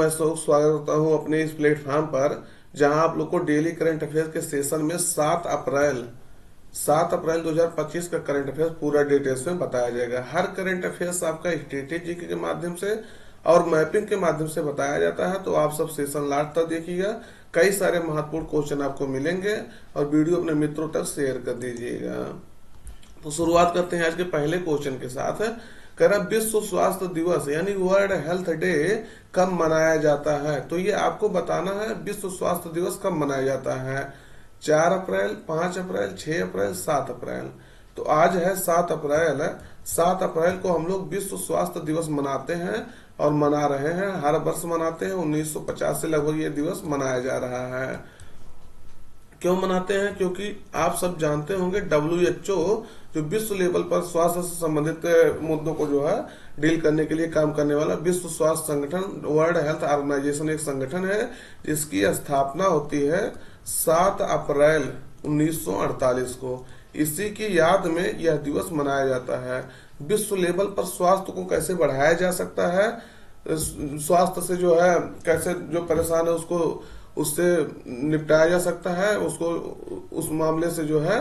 मैं स्वागत करता हूँ अपने इस प्लेटफॉर्म पर, जहां आप लोग को डेली करंट अफेयर के सेशन में 7 अप्रैल 2025 का करंट अफेयर पूरा डिटेल्स में बताया जाएगा। हर करंट अफेयर्स आपका स्ट्रेटेजी के माध्यम से और मैपिंग के माध्यम से बताया जाता है, तो आप सब सेशन लास्ट तक देखिएगा। कई सारे महत्वपूर्ण क्वेश्चन आपको मिलेंगे और वीडियो अपने मित्रों तक शेयर कर दीजिएगा। तो शुरुआत करते हैं आज के पहले क्वेश्चन के साथ। कह रहा विश्व स्वास्थ्य दिवस यानी वर्ल्ड हेल्थ डे कब मनाया जाता है, तो ये आपको बताना है विश्व स्वास्थ्य दिवस कब मनाया जाता है। 4 अप्रैल, 5 अप्रैल, 6 अप्रैल, 7 अप्रैल। तो आज है 7 अप्रैल। 7 अप्रैल को हम लोग विश्व स्वास्थ्य दिवस मनाते हैं और मना रहे हैं, हर वर्ष मनाते हैं। 1950 से लगभग ये दिवस मनाया जा रहा है। क्यों मनाते हैं? क्योंकि आप सब जानते होंगे WHO जो विश्व लेवल पर स्वास्थ्य से संबंधित मुद्दों को जो है डील करने के लिए काम करने वाला विश्व स्वास्थ्य संगठन, वर्ल्ड हेल्थ ऑर्गेनाइजेशन एक संगठन है जिसकी स्थापना होती है 7 अप्रैल 1948 को। इसी की याद में यह दिवस मनाया जाता है। विश्व लेवल पर स्वास्थ्य को कैसे बढ़ाया जा सकता है, स्वास्थ्य से जो है कैसे जो परेशान है उसको उससे निपटाया जा सकता है, उसको उस मामले से जो है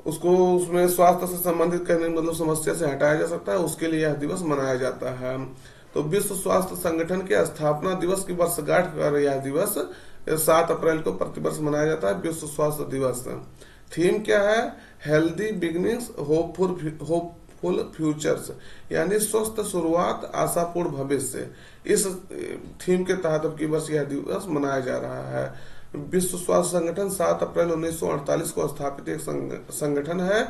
उसको उसमें स्वास्थ्य से संबंधित करने मतलब समस्या से हटाया जा सकता है, उसके लिए यह दिवस मनाया जाता है। तो विश्व स्वास्थ्य संगठन के स्थापना दिवस की वर्षगांठ पर यह दिवस 7 अप्रैल को प्रतिवर्ष मनाया जाता है, विश्व स्वास्थ्य दिवस। थीम क्या है? हेल्दी बिगिनिंग्स होपफुल फ्यूचर्स, यानी स्वस्थ शुरुआत आशापूर्ण भविष्य। इस थीम के तहत अब की वर्ष यह दिवस मनाया जा रहा है। विश्व स्वास्थ्य संगठन 7 अप्रैल 1948 को स्थापित एक संगठन है।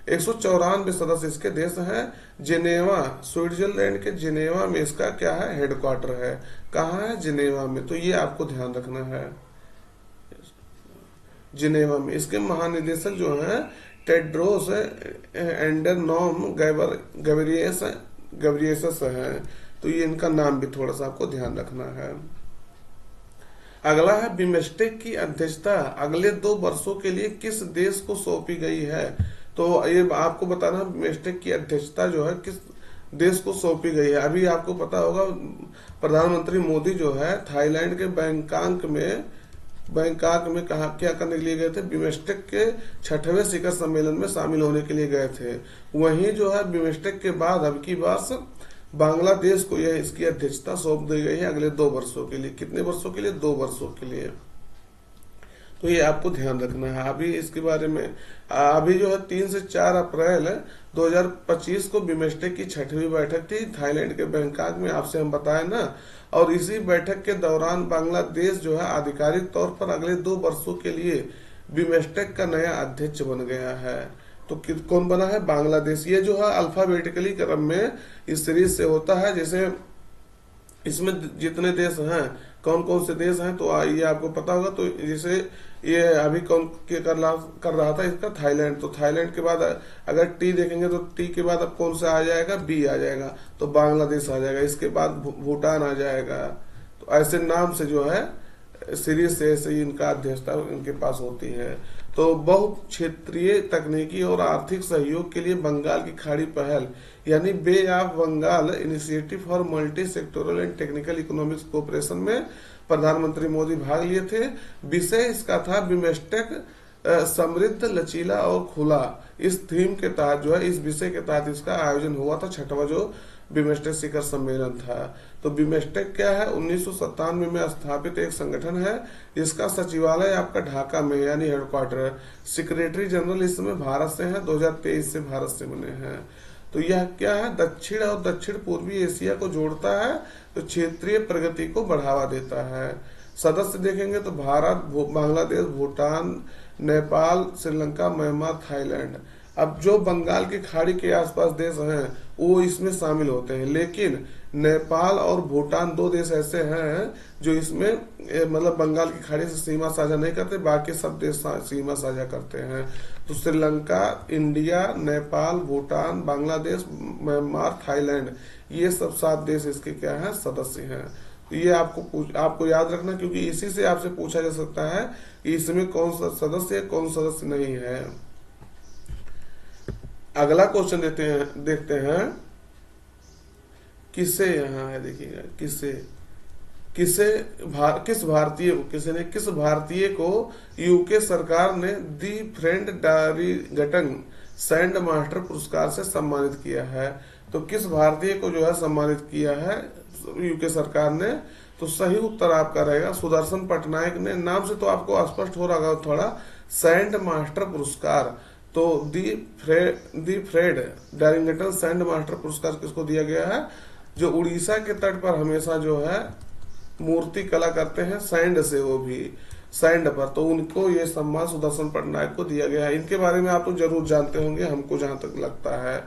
194 सदस्य इसके देश हैं। जिनेवा, स्विट्जरलैंड के जिनेवा में इसका क्या है? हेडक्वार्टर है। कहाँ है? जिनेवा में। तो ये आपको ध्यान रखना है, जिनेवा में। इसके महानिदेशक जो है टेड्रोस एंडरनॉम गैब्रियेसस है। तो ये इनका नाम भी थोड़ा सा आपको ध्यान रखना है। अगला है बिमस्टेक की अध्यक्षता अगले 2 वर्षों के लिए किस देश को सौंपी गई है। तो ये आपको बताना बिमस्टेक की अध्यक्षता जो है किस देश को सौंपी गई है। अभी आपको पता होगा प्रधानमंत्री मोदी जो है थाईलैंड के बैंकॉक में कहा क्या करने के लिए गए थे? बिमस्टेक के 6वें शिखर सम्मेलन में शामिल होने के लिए गए थे। वहीं जो है बिमस्टेक के बाद अब की बार बांग्लादेश को यह इसकी अध्यक्षता सौंप दी गई है अगले 2 वर्षों के लिए। कितने वर्षों के लिए? 2 वर्षों के लिए। तो ये आपको ध्यान रखना है। अभी इसके बारे में अभी जो है 3 से 4 अप्रैल 2025 को बिमस्टेक की 6वीं बैठक थी थाईलैंड के बैंकॉक में, आपसे हम बताए ना। और इसी बैठक के दौरान बांग्लादेश जो है आधिकारिक तौर पर अगले 2 वर्षों के लिए बिमस्टेक का नया अध्यक्ष बन गया है। तो कौन बना है? बांग्लादेश। ये जो है अल्फाबेटिकली क्रम में इस सीरीज से होता है। जैसे इसमें जितने देश हैं, कौन कौन से देश हैं, तो ये आपको पता होगा। तो जैसे ये अभी कौन के कर रहा था इसका? थाईलैंड। तो थाईलैंड के बाद अगर टी देखेंगे तो टी के बाद अब कौन सा आ जाएगा? बी आ जाएगा, तो बांग्लादेश आ जाएगा। इसके बाद भूटान आ जाएगा। तो ऐसे नाम से जो है सीरीज से ऐसे इनका अध्यक्षता इनके पास होती है। तो बहु क्षेत्रीय तकनीकी और आर्थिक सहयोग के लिए बंगाल की खाड़ी पहल यानी Bay of Bengal initiative for multi sectoral and technical economics cooperation में प्रधानमंत्री मोदी भाग लिए थे। विषय इसका था बिमस्टेक समृद्ध, लचीला और खुला। इस थीम के तहत जो है इस विषय के तहत इसका आयोजन हुआ था 6वां जो बिमस्टेक शिखर सम्मेलन था। तो बिमस्टेक क्या है? 1997 में स्थापित एक संगठन है जिसका सचिवालय आपका ढाका में यानी हेडक्वार्टर। सेक्रेटरी जनरल इस समय भारत से है, 2023 से भारत से बने हैं। तो यह क्या है? दक्षिण और दक्षिण पूर्वी एशिया को जोड़ता है, तो क्षेत्रीय प्रगति को बढ़ावा देता है। सदस्य देखेंगे तो भारत, बांग्लादेश, भूटान, नेपाल, श्रीलंका, म्यांमार, थाईलैंड। अब जो बंगाल की खाड़ी के आसपास देश हैं वो इसमें शामिल होते हैं, लेकिन नेपाल और भूटान 2 देश ऐसे हैं जो इसमें मतलब बंगाल की खाड़ी से सीमा साझा नहीं करते, बाकी सब देश सीमा साझा करते हैं। तो Sri Lanka, India, Nepal, Bhutan, Bangladesh, Myanmar, Thailand, ये सब 7 देश इसके क्या है? सदस्य हैं। तो ये आपको याद रखना, क्योंकि इसी से आपसे पूछा जा सकता है कि इसमें कौन सा सदस्य है, कौन सदस्य नहीं है। अगला क्वेश्चन देखते हैं किसे। यहाँ है, देखिएगा किसे। किस भारतीय को यूके सरकार ने दी फ्रेंड डारिगटन सैंड मास्टर पुरस्कार से सम्मानित किया है? तो किस भारतीय को जो है सम्मानित किया है यूके सरकार ने? तो सही उत्तर आपका रहेगा सुदर्शन पटनायक ने। नाम से तो आपको स्पष्ट हो रहा होगा थोड़ा, सैंड मास्टर पुरस्कार। तो दी फ्रेड डारिंगटन सैंड मास्टर पुरस्कार किसको दिया गया है? जो उड़ीसा के तट पर हमेशा जो है मूर्ति कला करते हैं सैंड से, वो भी सैंड पर, तो उनको ये सम्मान सुदर्शन पटनायक को दिया गया है। इनके बारे में आप तो जरूर जानते होंगे, हमको जहां तक लगता है,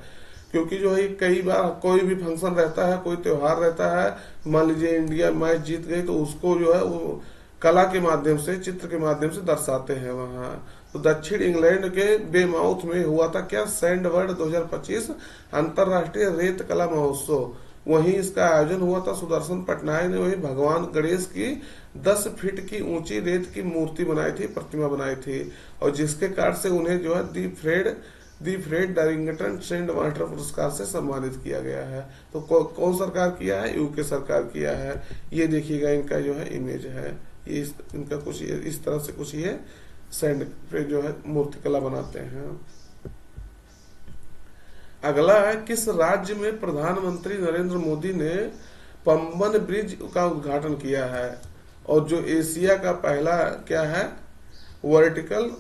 क्योंकि जो है कई बार कोई भी फंक्शन रहता है, कोई त्योहार रहता है, मान लीजिए इंडिया मैच जीत गई, तो उसको जो है वो कला के माध्यम से, चित्र के माध्यम से दर्शाते हैं वहां। तो दक्षिण इंग्लैंड के बेमाउथ में हुआ था क्या? सैंड वर्ल्ड 2025 अंतरराष्ट्रीय रेत कला महोत्सव, वहीं इसका आयोजन हुआ था। सुदर्शन पटनायक ने वही भगवान गणेश की 10 फीट की ऊंची रेत की मूर्ति बनाई थी, प्रतिमा बनाई थी, और जिसके कारण से उन्हें जो है दी फ्रेड डारिंगटन सैंड मास्टर पुरस्कार से सम्मानित किया गया है। तो कौन सरकार किया है? यूके सरकार किया है। ये देखिएगा इनका जो है इमेज है, ये इनका कुछ इस तरह से कुछ ये सैंड पे जो है मूर्ति कला बनाते हैं। अगला है, किस राज्य में प्रधानमंत्री नरेंद्र मोदी ने पंबन ब्रिज का उद्घाटन किया है? और जो एशिया का पहला क्या है? वर्टिकल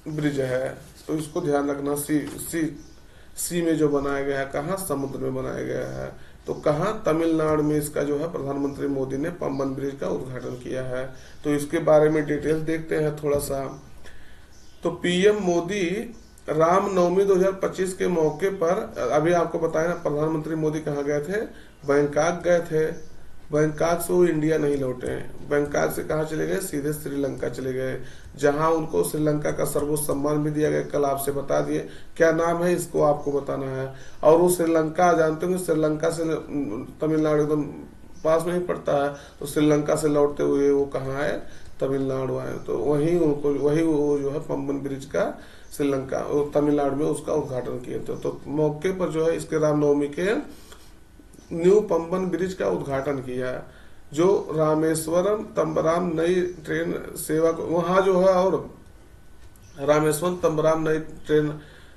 ब्रिज है। तो इसको ध्यान रखना, सी में जो बनाया गया है, कहाँ? समुद्र में बनाया गया है। तो कहाँ? तमिलनाडु में इसका जो है प्रधानमंत्री मोदी ने पंबन ब्रिज का उद्घाटन किया है। तो इसके बारे में डिटेल्स देखते हैं थोड़ा सा। तो पीएम मोदी रामनवमी 2025 के मौके पर, अभी आपको बताया ना, प्रधानमंत्री मोदी कहाँ गए थे? बैंकॉक गए थे। बैंकॉक से वो इंडिया नहीं लौटे, बैंकॉक से कहाँ चले गए? सीधे श्रीलंका चले गए, जहां उनको श्रीलंका का सर्वोच्च सम्मान भी दिया गया। कल आपसे बता दिए क्या नाम है, इसको आपको बताना है। और वो श्रीलंका जानते होंगे, श्रीलंका से तमिलनाडु एकदम पास में ही पड़ता है। तो श्रीलंका से लौटते हुए वो कहाँ आए? तमिलनाडु आए। तो वही वो जो है पंबन ब्रिज का श्रीलंका और तमिलनाडु में उसका उद्घाटन किए थे। तो मौके पर जो है इसके रामनवमी के न्यू पंबन ब्रिज का उद्घाटन किया, जो रामेश्वरम तंबराम नई ट्रेन सेवा को वहां जो है, और रामेश्वरम तंबराम नई ट्रेन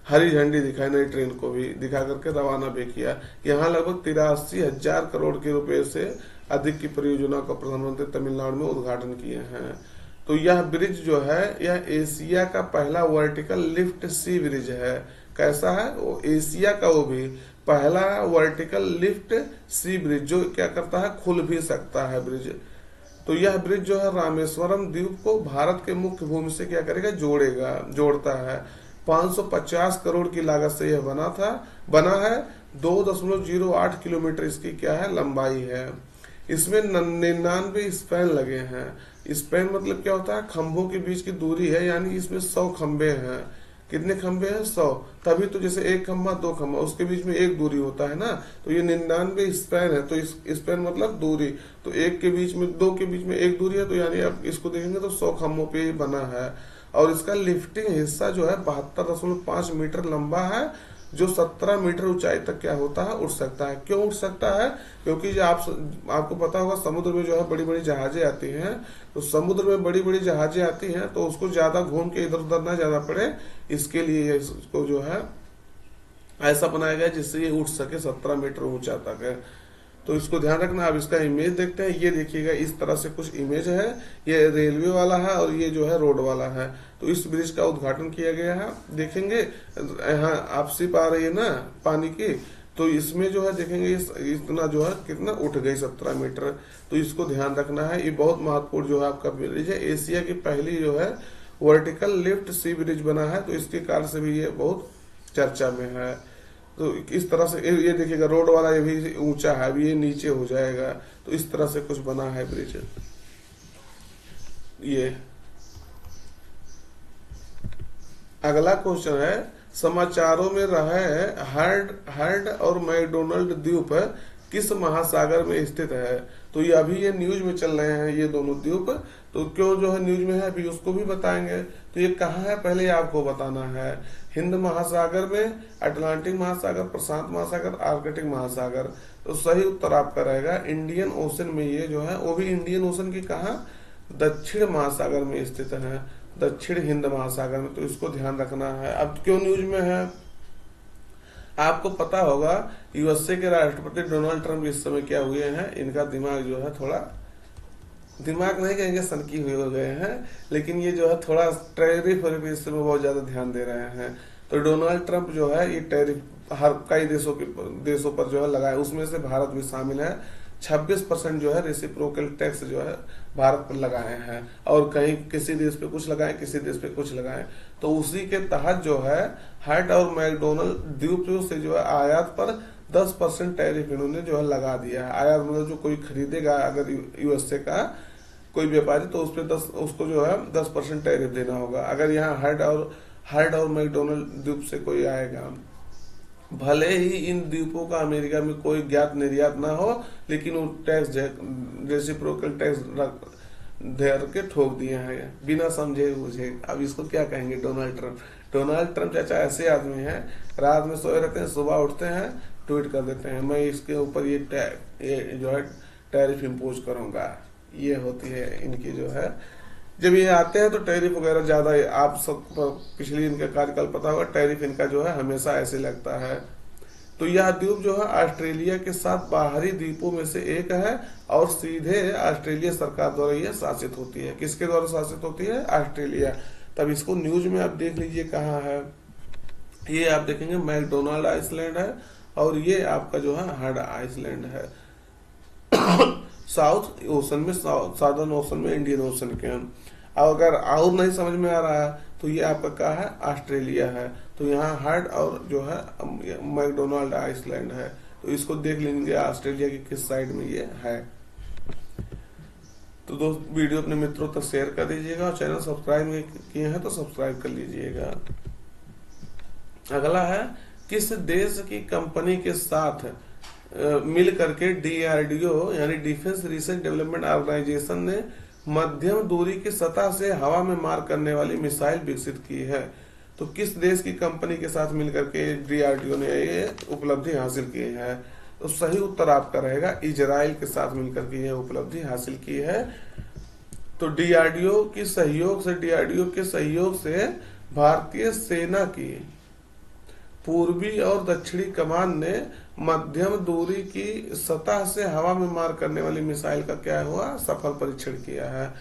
हरी झंडी दिखाई, नई ट्रेन को भी दिखा करके रवाना भी किया। यहाँ लगभग 83,000 करोड़ के रुपए से अधिक की परियोजना का प्रधानमंत्री तमिलनाडु में उद्घाटन किए हैं। तो यह ब्रिज जो है, यह एशिया का पहला वर्टिकल लिफ्ट सी ब्रिज है। कैसा है? वो एशिया का वो भी पहला वर्टिकल लिफ्ट सी ब्रिज, जो क्या करता है? खुल भी सकता है ब्रिज। तो यह ब्रिज जो है रामेश्वरम द्वीप को भारत के मुख्य भूमि से क्या करेगा? जोड़ता है। 550 करोड़ की लागत से यह बना है। 2.08 किलोमीटर इसकी क्या है? लंबाई है। इसमें 99 स्पैन लगे हैं। स्पैन मतलब क्या होता है? खंभों के बीच की दूरी है, यानी इसमें 100 खंभे हैं। कितने खंभे हैं? 100। तभी तो जैसे एक खंभा, दो खंभा, उसके बीच में एक दूरी होता है ना, तो ये 99 स्पैन है। तो इस स्पैन मतलब दूरी, तो एक के बीच में, दो के बीच में एक दूरी है, तो यानी आप इसको देखेंगे तो 100 खंभों पे बना है। और इसका लिफ्टिंग हिस्सा जो है 72.5 मीटर लंबा है, जो 17 मीटर ऊंचाई तक क्या होता है? उठ सकता है। क्यों उठ सकता है? क्योंकि जो आपको पता होगा समुद्र में जो है बड़ी बड़ी जहाजें आती हैं, तो समुद्र में बड़ी बड़ी जहाजें आती हैं, तो उसको ज्यादा घूम के इधर उधर ना जाना पड़े, इसके लिए इसको जो है ऐसा बनाया गया जिससे ये उठ सके 17 मीटर ऊंचा तक है। तो इसको ध्यान रखना। अब इसका इमेज देखते हैं। ये देखिएगा, इस तरह से कुछ इमेज है। ये रेलवे वाला है और ये जो है रोड वाला है। तो इस ब्रिज का उद्घाटन किया गया है। देखेंगे यहाँ आपसी आ रही है ना पानी की, तो इसमें जो है देखेंगे इतना जो है कितना उठ गई 17 मीटर। तो इसको ध्यान रखना है। ये बहुत महत्वपूर्ण जो है आपका ब्रिज है। एशिया की पहली जो है वर्टिकल लिफ्ट सी ब्रिज बना है, तो इसके कारण से भी ये बहुत चर्चा में है। तो इस तरह से ये देखिएगा, रोड वाला ये भी ऊंचा है, अभी ये नीचे हो जाएगा। तो इस तरह से कुछ बना है ब्रिज। ये अगला क्वेश्चन है, समाचारों में रहे हर्ड और मैकडोनल्ड द्वीप किस महासागर में स्थित है? तो तो ये अभी ये न्यूज में चल रहे हैं ये दोनों द्वीप। तो क्यों जो है न्यूज में है अभी उसको भी बताएंगे। तो ये कहाँ है पहले ये आपको बताना है। हिंद महासागर में, अटलांटिक महासागर, प्रशांत महासागर, आर्कटिक महासागर। तो सही उत्तर आपका रहेगा इंडियन ओशन में ये जो है, वो भी इंडियन ओशन की कहा, दक्षिण महासागर में स्थित है, दक्षिण हिंद महासागर में। तो इसको ध्यान रखना है। अब क्यों न्यूज में है आपको पता होगा, यूएसए के राष्ट्रपति डोनाल्ड ट्रंप इस समय क्या हुए हैं, इनका दिमाग जो है थोड़ा, दिमाग नहीं कहेंगे सनकी हुए हो गए हैं, लेकिन ये जो है थोड़ा टैरिफ और इस में बहुत ज्यादा ध्यान दे रहे हैं। तो डोनाल्ड ट्रंप जो है ये टैरिफ हर कई देशों पर जो है लगाए, उसमें से भारत भी शामिल है। 26% जो है रेसिप्रोकल टैक्स जो है भारत पर लगाए हैं, और कहीं किसी देश पे कुछ लगाए, किसी देश पे कुछ लगाए। तो उसी के तहत जो है हट और मैकडोनल्ड द्वीपों से जो है आयात पर 10% टैरिफ इन्होंने जो है लगा दिया है। आयात मतलब जो कोई खरीदेगा अगर यूएसए का कोई व्यापारी, तो उस पर उसको जो है 10% टैरिफ देना होगा। अगर यहाँ हट और मैकडोनल्ड द्वीप से कोई आएगा, भले ही इन द्वीपों का अमेरिका में कोई ज्ञात निर्यात ना हो, लेकिन वो टैक्स रेसिप्रोकल टैक्स धर के ठोक दिए हैं बिना समझे बुझे। अब इसको क्या कहेंगे डोनाल्ड ट्रंप। डोनाल्ड ट्रंप चाचा ऐसे आदमी हैं, रात में सोए रहते हैं, सुबह उठते हैं ट्वीट कर देते हैं मैं इसके ऊपर ये जो है टैरिफ इम्पोज करूंगा। ये होती है इनकी जो है, जब ये आते हैं तो टैरिफ वगैरह ज्यादा, आप सब पिछली इनका कार्यकाल पता होगा, टैरिफ इनका जो है हमेशा ऐसे लगता है। तो यह द्वीप जो है ऑस्ट्रेलिया के साथ बाहरी द्वीपों में से एक है, और सीधे ऑस्ट्रेलिया सरकार द्वारा यह शासित होती है। किसके द्वारा शासित होती है? ऑस्ट्रेलिया। तब इसको न्यूज में आप देख लीजिए कहाँ है, ये आप देखेंगे मैकडोनाल्ड आइसलैंड है, और ये आपका जो है हड आइसलैंड है। साउथ ओशन में, साउदर्न ओशन में, इंडियन ओशन के। अगर और नहीं समझ में आ रहा है तो ये आपका क्या है? ऑस्ट्रेलिया है। तो यहाँ हर्ड और जो है मैकडोनाल्ड आइसलैंड है। तो इसको देख लेंगे ऑस्ट्रेलिया की किस साइड में ये है। तो दोस्त वीडियो अपने मित्रों तक शेयर कर दीजिएगा, और चैनल सब्सक्राइब किए हैं तो सब्सक्राइब कर लीजिएगा। अगला है, किस देश की कंपनी के साथ मिल करके डीआरडीओ यानी डिफेंस रिसर्च डेवलपमेंट ऑर्गेनाइजेशन ने मध्यम दूरी की सतह से हवा में मार करने वाली मिसाइल विकसित की है? तो किस देश की कंपनी के साथ मिलकर के डीआरडीओ ने ये उपलब्धि हासिल की है? तो सही उत्तर आपका रहेगा इजराइल के साथ मिलकर के यह उपलब्धि हासिल की है। तो डीआरडीओ के सहयोग से भारतीय सेना की पूर्वी और दक्षिणी कमान ने मध्यम दूरी की सतह से हवा में मार करने वाली मिसाइल का क्या हुआ? सफल परीक्षण किया है।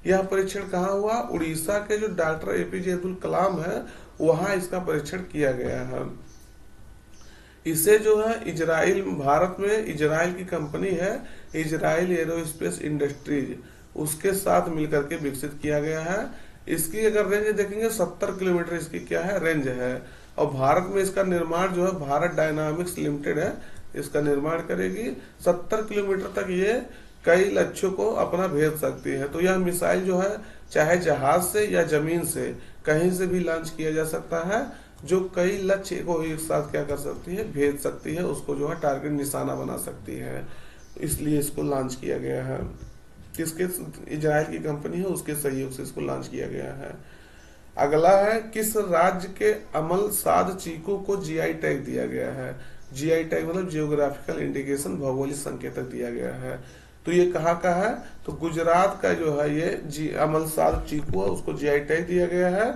यह परीक्षण कहाँ हुआ? उड़ीसा के जो डॉक्टर एपीजे अब्दुल कलाम है वहां इसका परीक्षण किया गया है। इसे जो है इजराइल, भारत में इजराइल की कंपनी है इजराइल एरोस्पेस इंडस्ट्रीज, उसके साथ मिलकर के विकसित किया गया है। इसकी अगर रेंज देखेंगे 70 किलोमीटर इसकी क्या है? रेंज है। और भारत में इसका निर्माण जो है भारत डायनामिक्स लिमिटेड है, इसका निर्माण करेगी। 70 किलोमीटर तक ये कई लक्ष्यों को अपना भेज सकती है। तो यह मिसाइल जो है चाहे जहाज से या जमीन से कहीं से भी लॉन्च किया जा सकता है, जो कई लक्ष्य को एक साथ क्या कर सकती है? भेज सकती है, उसको जो है टारगेट निशाना बना सकती है। इसलिए इसको लॉन्च किया गया है। किसके? इजराइल की कंपनी है, उसके सहयोग से इसको लॉन्च किया गया है। अगला है, किस राज्य के अमल साध चीकू को जीआई टैग दिया गया है? जीआई टैग मतलब जियोग्राफिकल इंडिकेशन, भौगोलिक संकेतक दिया गया है। तो ये कहाँ का है? तो गुजरात का जो है ये अमल साध चीकू है, उसको जीआई टैग दिया गया है।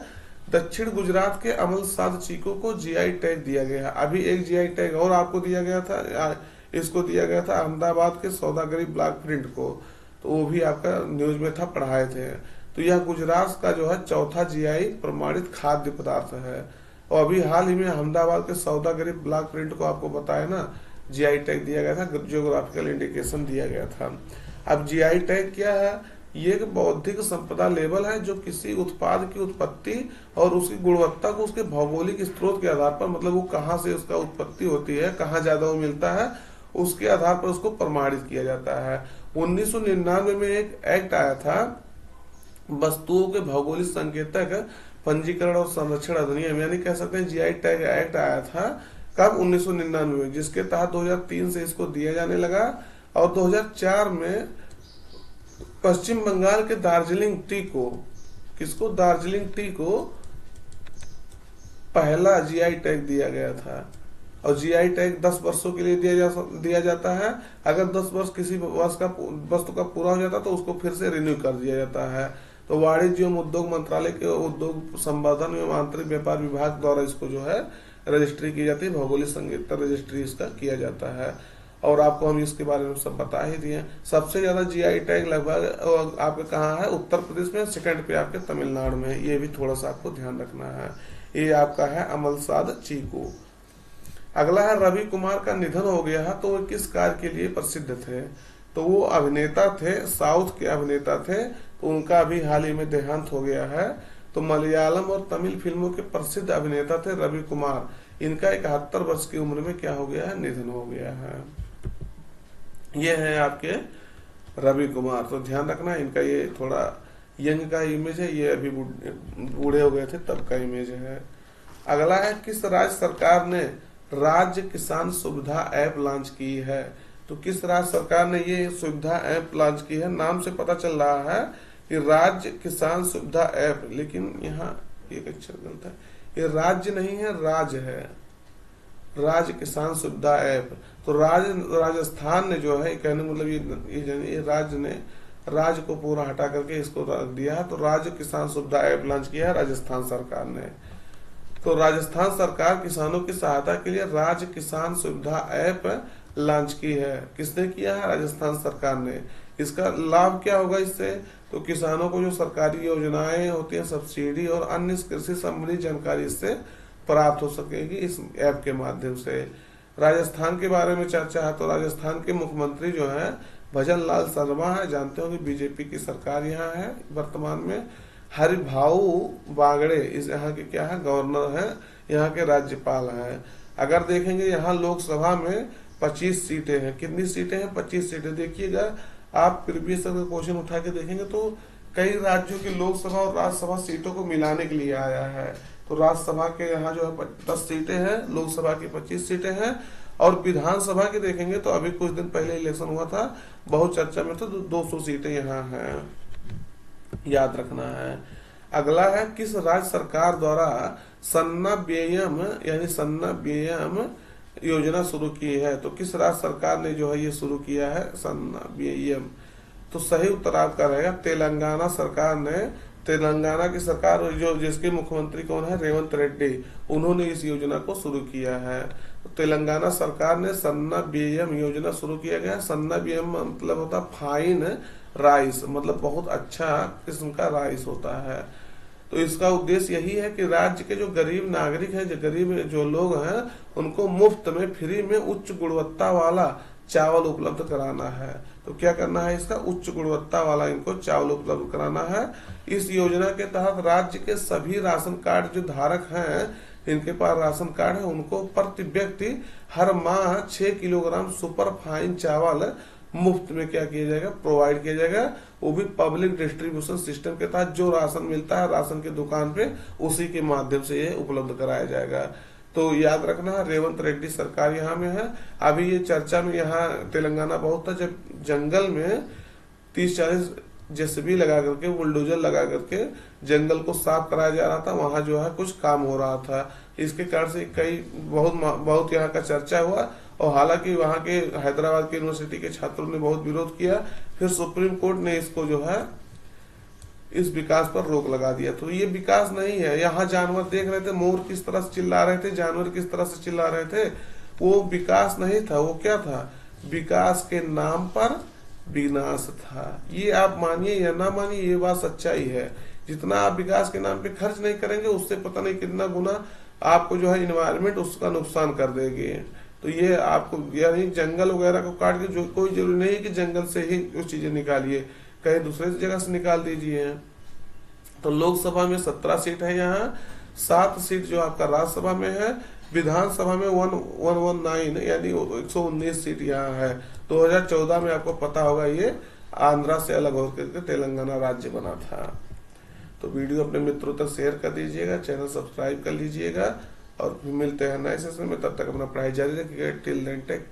दक्षिण गुजरात के अमल साध चीकू को जीआई टैग दिया गया है। अभी एक जीआई टैग और आपको दिया गया था, इसको दिया गया था अहमदाबाद के सौदागरी ब्लॉक प्रिंट को, तो वो भी आपका न्यूज में था, पढ़ाए थे। तो यह गुजरात का जो है चौथा जीआई प्रमाणित खाद्य पदार्थ है। और अभी हाल ही में अहमदाबाद के सौदागरी ब्लॉक प्रिंट को आपको बताया ना, जीआई टैग दिया गया था, जियोग्राफिकल इंडिकेशन दिया गया था। अब जीआई टैग क्या है? ये एक बौद्धिक संपदा लेबल है जो किसी उत्पाद की उत्पत्ति और उसकी गुणवत्ता को उसके भौगोलिक स्रोत के आधार पर, मतलब वो कहाँ से उसका उत्पत्ति होती है, कहाँ ज्यादा वो मिलता है, उसके आधार पर उसको प्रमाणित किया जाता है। 1999 में एक एक्ट आया था, वस्तुओं के भौगोलिक संकेतक पंजीकरण और संरक्षण अधिनियम, यानी कह सकते हैं जीआई टैग एक्ट आया था। कब? 1999 में, जिसके तहत 2003 से इसको दिया जाने लगा। और 2004 में पश्चिम बंगाल के दार्जिलिंग टी को, किसको, दार्जिलिंग टी को पहला जीआई टैग दिया गया था। और जीआई टैग 10 वर्षों के लिए दिया जाता है। अगर 10 वर्ष किसी वस्तु का पूरा हो जाता है तो उसको फिर से रिन्यू कर दिया जाता है। तो वाणिज्य एवं उद्योग मंत्रालय के उद्योग संवर्धन एवं आंतरिक व्यापार विभाग द्वारा इसको जो है रजिस्ट्री की जाती है, भौगोलिक संकेतक रजिस्ट्री इसका किया जाता है। और आपको हम इसके बारे में सब बता ही दिए। सबसे ज्यादा जीआई टैग लगभग आपके कहाँ है, उत्तर प्रदेश में, सेकंड पे आपके तमिलनाडु में है। ये भी थोड़ा सा आपको ध्यान रखना है। ये आपका है अमलसाद चीकू। अगला है रवि कुमार का निधन हो गया है, तो वो किस कार्य के लिए प्रसिद्ध थे? तो वो अभिनेता थे, साउथ के अभिनेता थे। तो उनका अभी हाल ही में देहांत हो गया है। तो मलयालम और तमिल फिल्मों के प्रसिद्ध अभिनेता थे रवि कुमार। इनका 71 वर्ष की उम्र में क्या हो गया है, निधन हो गया है। ये है आपके रवि कुमार। तो ध्यान रखना, इनका ये थोड़ा यंग का इमेज है, ये अभी बूढ़े हो गए थे तब का इमेज है। अगला है किस राज्य सरकार ने राज्य किसान सुविधा ऐप लॉन्च की है? तो किस राज्य सरकार ने ये सुविधा ऐप लॉन्च की है? नाम से पता चल रहा है कि राज्य किसान सुविधा ऐप, लेकिन यहाँ एक अक्षर गलत है, ये राज्य नहीं है, राज्य है, राज्य किसान सुविधा ऐप। तो राजस्थान ने जो है, कहने मतलब ये राज्य ने, राज्य को पूरा हटा करके इसको रख दिया है। तो राज्य किसान सुविधा ऐप लॉन्च किया है राजस्थान सरकार ने। तो राजस्थान सरकार किसानों की सहायता के लिए राज्य किसान सुविधा ऐप लॉन्च की है। किसने किया है? राजस्थान सरकार ने। इसका लाभ क्या होगा इससे? तो किसानों को जो सरकारी योजनाएं होती है, सब्सिडी और अन्य कृषि संबंधी जानकारी इससे प्राप्त हो सकेगी इस ऐप के माध्यम से। राजस्थान के बारे में चर्चा है, तो राजस्थान के मुख्यमंत्री जो है भजन लाल शर्मा है। जानते हो कि बीजेपी की सरकार यहाँ है वर्तमान में। हरिभाऊ बागड़े इस यहाँ के क्या है, गवर्नर है, यहाँ के राज्यपाल हैं। अगर देखेंगे यहाँ लोकसभा में 25 सीटें हैं। कितनी सीटें हैं? 25 सीटें। देखिएगा आप प्रीवियस क्वेश्चन उठा के देखेंगे तो कई राज्यों की लोकसभा और राज्यसभा सीटों को मिलाने के लिए आया है। तो राज्यसभा के यहाँ जो है 10 सीटें हैं, लोकसभा की 25 सीटें हैं। और विधानसभा की देखेंगे तो अभी कुछ दिन पहले इलेक्शन हुआ था, बहुत चर्चा में, तो 200 सीटें यहाँ हैं, याद रखना है। अगला है किस राज्य सरकार द्वारा सन्ना व्ययम यानी सन्ना व्ययम योजना शुरू की है? तो किस राज्य सरकार ने जो है ये शुरू किया है सन्ना व्ययम? तो सही उत्तर आपका रहेगा तेलंगाना सरकार ने। तेलंगाना की सरकार जो जिसके मुख्यमंत्री कौन है, रेवंत रेड्डी, उन्होंने इस योजना को शुरू किया है। तो तेलंगाना सरकार ने सन्ना व्ययम योजना शुरू किया गया। सन्ना व्ययम मतलब होता फाइन राइस, मतलब बहुत अच्छा किस्म का राइस होता है। तो इसका उद्देश्य यही है कि राज्य के जो गरीब नागरिक हैं, जो गरीब जो लोग हैं, उनको मुफ्त में, फ्री में उच्च गुणवत्ता वाला चावल उपलब्ध कराना है। तो क्या करना है इसका, उच्च गुणवत्ता वाला इनको चावल उपलब्ध कराना है। इस योजना के तहत राज्य के सभी राशन कार्ड जो धारक हैं, इनके पास राशन कार्ड है, उनको प्रति व्यक्ति हर माह 6 किलोग्राम सुपर फाइन चावल मुफ्त में क्या किया जाएगा, प्रोवाइड किया जाएगा। वो भी पब्लिक डिस्ट्रीब्यूशन सिस्टम के तहत। जो राशन मिलता है राशन की दुकान पे, उसी के माध्यम से ये उपलब्ध कराया जाएगा। तो याद रखना है रेवंत रेड्डी सरकार यहाँ में है। अभी ये चर्चा में यहाँ तेलंगाना बहुत था, जब जंगल में 30-40 जेसीबी लगा करके, बुलडोजर लगा करके जंगल को साफ कराया जा रहा था। वहां जो है कुछ काम हो रहा था, इसके कारण से कई बहुत यहाँ का चर्चा हुआ। और हालांकि वहां के हैदराबाद के यूनिवर्सिटी के छात्रों ने बहुत विरोध किया। फिर सुप्रीम कोर्ट ने इसको जो है इस विकास पर रोक लगा दिया। तो ये विकास नहीं है। यहाँ जानवर देख रहे थे, मोर किस तरह से चिल्ला रहे थे, जानवर किस तरह से चिल्ला रहे थे, वो विकास नहीं था। वो क्या था, विकास के नाम पर विनाश था। ये आप मानिए या ना मानिए, ये बात सच्चाई है। जितना आप विकास के नाम पे खर्च नहीं करेंगे, उससे पता नहीं कितना गुना आपको जो है इन्वायरमेंट उसका नुकसान कर देगी। तो ये आपको यानी जंगल वगैरह को काट के, जो कोई जरूरी नहीं है कि जंगल से ही कुछ चीजें निकालिए, कहीं दूसरे जगह से निकाल दीजिए। तो लोकसभा में 17 सीट है, यहाँ 7 सीट जो आपका राज्यसभा में है। विधानसभा में 119 यानी 119 सीट यहाँ है। 2014 में आपको पता होगा ये आंध्रा से अलग होकर तेलंगाना राज्य बना था। तो वीडियो अपने मित्रों तक शेयर कर दीजिएगा, चैनल सब्सक्राइब कर लीजिएगा, और मिलते हैं नए सेशन में। तब तक अपना पढ़ाई जारी रखिएगा। Till then take